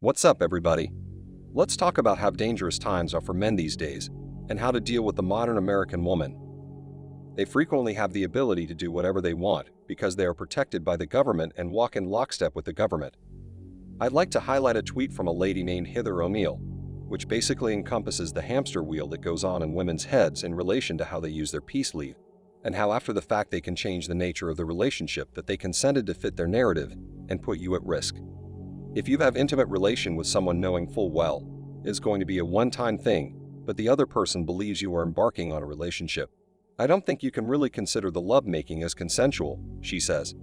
What's up, everybody? Let's talk about how dangerous times are for men these days and how to deal with the modern American woman. They frequently have the ability to do whatever they want because they are protected by the government and walk in lockstep with the government. I'd like to highlight a tweet from a lady named Heather O'Neill, which basically encompasses the hamster wheel that goes on in women's heads in relation to how they use their peace leave, and how after the fact they can change the nature of the relationship that they consented to fit their narrative and put you at risk. If you have intimate relation with someone knowing full well it's going to be a one-time thing, but the other person believes you are embarking on a relationship, I don't think you can really consider the lovemaking as consensual, she says.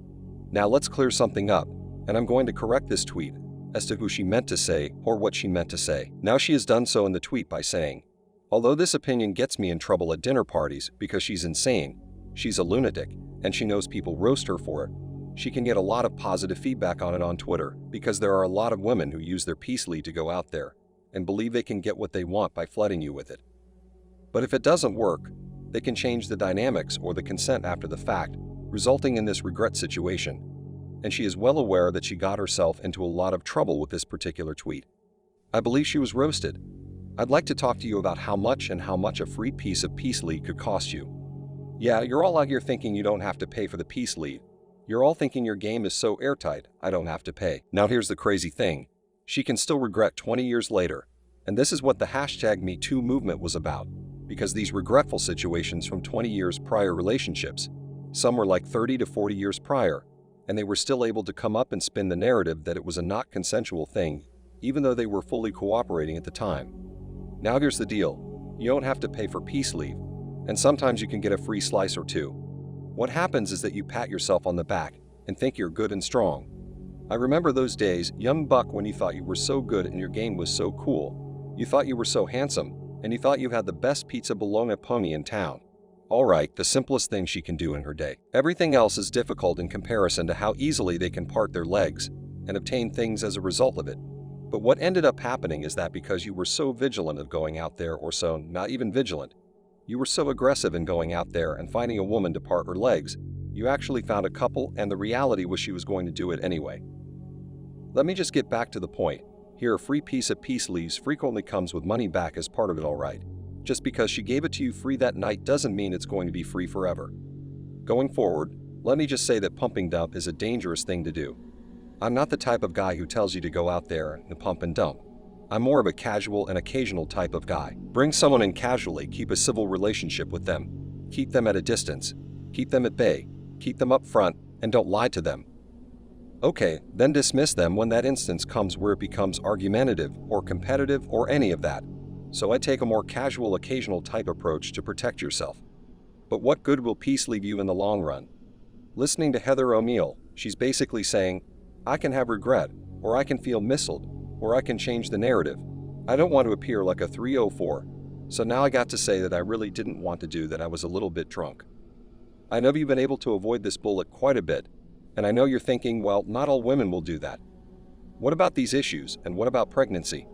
Now let's clear something up, and I'm going to correct this tweet as to who she meant to say or what she meant to say. Now she has done so in the tweet by saying, although this opinion gets me in trouble at dinner parties because she's insane, she's a lunatic, and she knows people roast her for it, she can get a lot of positive feedback on it on Twitter because there are a lot of women who use their peace leave to go out there and believe they can get what they want by flooding you with it. But if it doesn't work, they can change the dynamics or the consent after the fact, resulting in this regret situation. And she is well aware that she got herself into a lot of trouble with this particular tweet. I believe she was roasted. I'd like to talk to you about how much a free piece of peace leave could cost you. Yeah, you're all out here thinking you don't have to pay for the peace leave. You're all thinking your game is so airtight, I don't have to pay. Now here's the crazy thing. She can still regret 20 years later. And this is what the #MeToo movement was about. Because these regretful situations from 20 years prior relationships, some were like 30 to 40 years prior, and they were still able to come up and spin the narrative that it was a not consensual thing, even though they were fully cooperating at the time. Now here's the deal. You don't have to pay for peace leave, and sometimes you can get a free slice or two. What happens is that you pat yourself on the back and think you're good and strong. I remember those days, young buck, when you thought you were so good and your game was so cool. You thought you were so handsome, and you thought you had the best pizza bologna pony in town. Alright, the simplest thing she can do in her day. Everything else is difficult in comparison to how easily they can part their legs and obtain things as a result of it. But what ended up happening is that because you were so vigilant of going out there, or so not even vigilant, you were so aggressive in going out there and finding a woman to part her legs, you actually found a couple, and the reality was she was going to do it anyway. Let me just get back to the point. Here, a free piece of peace leaves frequently comes with money back as part of it, alright. Just because she gave it to you free that night doesn't mean it's going to be free forever. Going forward, let me just say that pumping dump is a dangerous thing to do. I'm not the type of guy who tells you to go out there and pump and dump. I'm more of a casual and occasional type of guy. Bring someone in casually, keep a civil relationship with them. Keep them at a distance. Keep them at bay. Keep them up front, and don't lie to them. Okay, then dismiss them when that instance comes where it becomes argumentative or competitive or any of that. So I take a more casual, occasional type approach to protect yourself. But what good will peace leave you in the long run? Listening to Heather O'Neill, she's basically saying, I can have regret, or I can feel missiled, or I can change the narrative. I don't want to appear like a 304, so now I got to say that I really didn't want to do that. I was a little bit drunk. I know you've been able to avoid this bullet quite a bit, and I know you're thinking, well, not all women will do that. What about these issues, and what about pregnancy?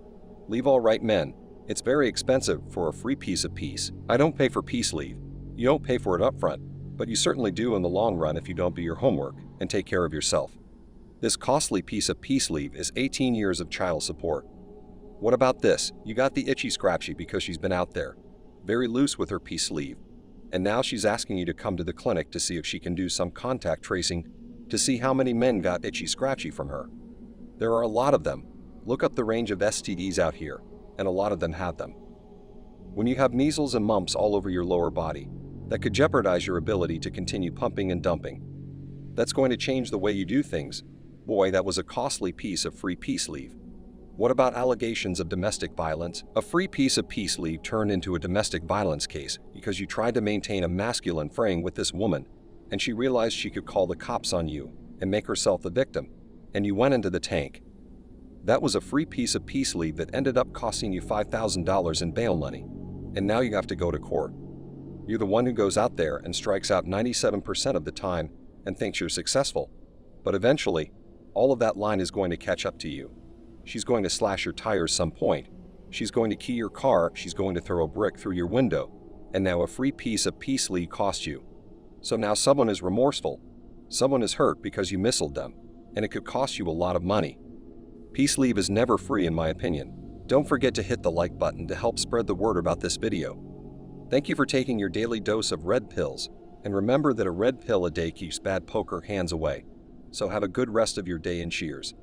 Leave all right, men. It's very expensive for a free piece of peace. I don't pay for peace leave. You don't pay for it up front, but you certainly do in the long run if you don't do your homework and take care of yourself. This costly piece of peace leave is 18 years of child support. What about this? You got the itchy scratchy because she's been out there, very loose with her peace leave, and now she's asking you to come to the clinic to see if she can do some contact tracing to see how many men got itchy scratchy from her. There are a lot of them. Look up the range of STDs out here, and a lot of them have them. When you have measles and mumps all over your lower body, that could jeopardize your ability to continue pumping and dumping. That's going to change the way you do things. Boy, that was a costly piece of free peace leave. What about allegations of domestic violence? A free piece of peace leave turned into a domestic violence case because you tried to maintain a masculine frame with this woman, and she realized she could call the cops on you and make herself the victim, and you went into the tank. That was a free piece of peace leave that ended up costing you $5,000 in bail money, and now you have to go to court. You're the one who goes out there and strikes out 97% of the time and thinks you're successful, but eventually, all of that line is going to catch up to you. She's going to slash your tires some point. She's going to key your car. She's going to throw a brick through your window. And now a free piece of peace leave cost you. So now someone is remorseful. Someone is hurt because you missiled them. And it could cost you a lot of money. Peace leave is never free in my opinion. Don't forget to hit the like button to help spread the word about this video. Thank you for taking your daily dose of red pills, and remember that a red pill a day keeps bad poker hands away. So have a good rest of your day and cheers.